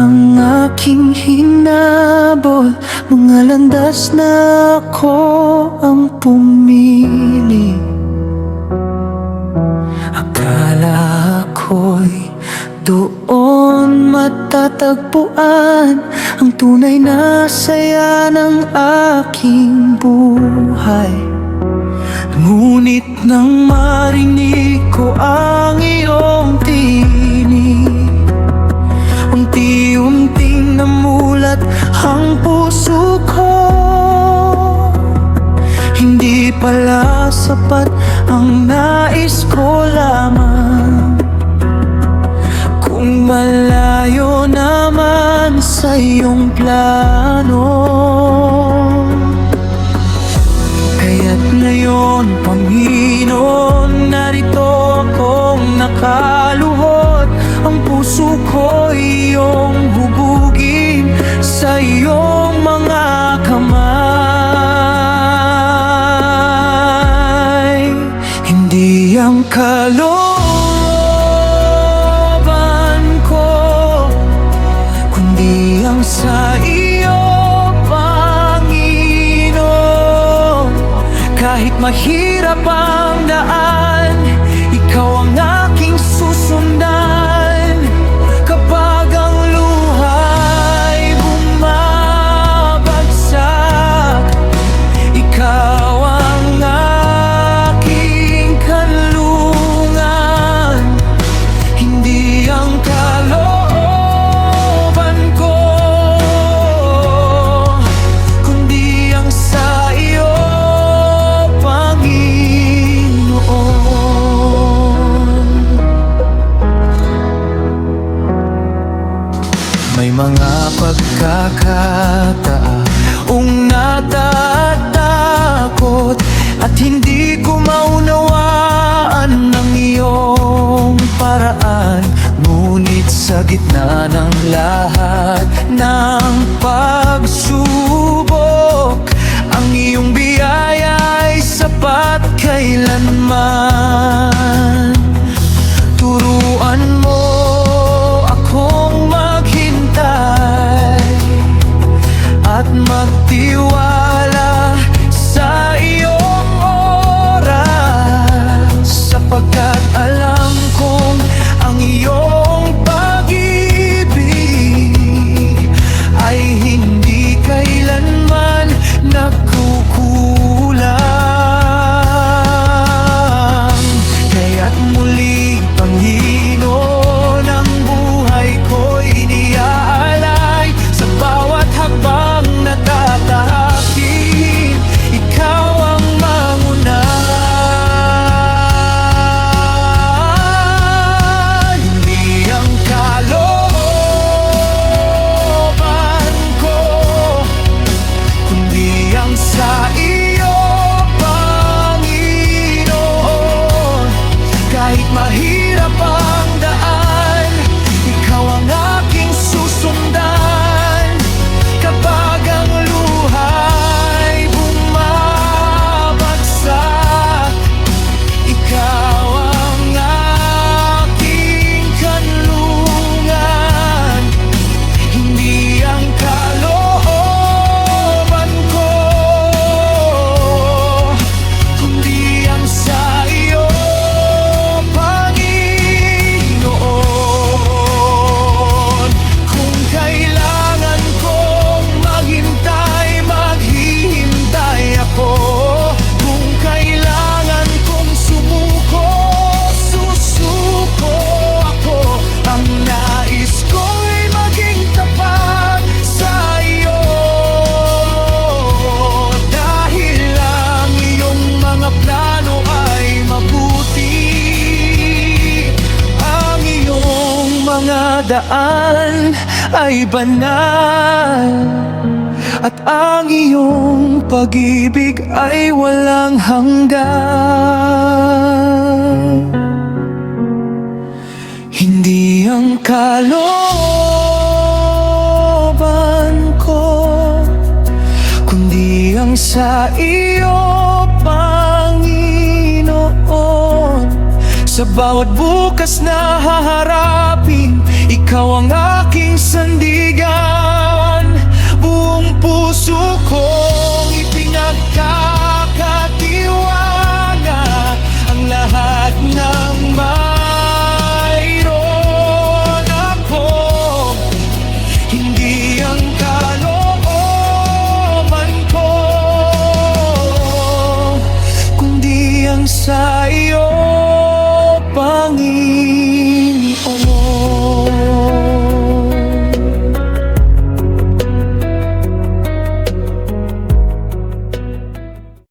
ang aking hinabol, mga landas na ako ang pumili. Akala ko'y doon matatagpuan ang tunay na saya ng aking buhay. Ngunit nang marinig ko ang iyong tinig, unti-unting namulat ang puso ko. Hindi pala sapat ang nais ko lamang, kung malayo naman sa iyong plano. Kaya't ngayon, Panginoon, narito akong nakaluhod. Ang puso ko'y iyong hubugin sa iyong mga kamay. Hindi ang kalooban ko, kundi ang sa iyo, Panginoon. Kahit mahirap ang daan, ikaw ang aking susundan. Kapag ang luha'y bumabagsak, ikaw ang aking kanlungan. Hindi ang kalooban ko, kundi ang sa iyo, may mga pagkakataong natatakot at hindi ko maunawaan ang iyong paraan. Ngunit sa gitna ng lahat ng pagsubok, ang iyong biyaya ay sapat kailanman. Turuan mo akong at magtiwala sa iyong oras, sapagkat alam kong ang iyong pag-ibig ay hindi kailanman nagkukulang. Kaya't muli, Panginoon, ang buhay ko'y iniaalay. Sa bawat hakbang natatahakin, ikaw ang manguna. Hindi ang kalooban ko, kundi ang sa iyo, Panginoon. Kahit mahirap ang daan, ikaw ang aking susundan. Kapag ang luha'y bumabagsak, ikaw ang aking kanlungan. Hindi ang kalooban ko, kundi ang sa iyo, Panginoon. Kung kailangan kong maghintay, maghihintay ako. Kung kailangan kong sumuko, susuko ako. Ang nais ko'y maging tapat sa iyo, dahil ang iyong mga plano ay mabuti. Ang iyong mga daan ay banal, at ang iyong pag-ibig ay walang hanggan. Hindi ang kalooban ko, kundi ang sa iyo, Panginoon. Sa bawat bukas na haharapin, ikaw ang aking aking sandigan. Buong puso kong ipinagkakatiwala ang lahat ng mayroon ako. Hindi ang kalooban ko, kundi ang sa iyo, Panginoon.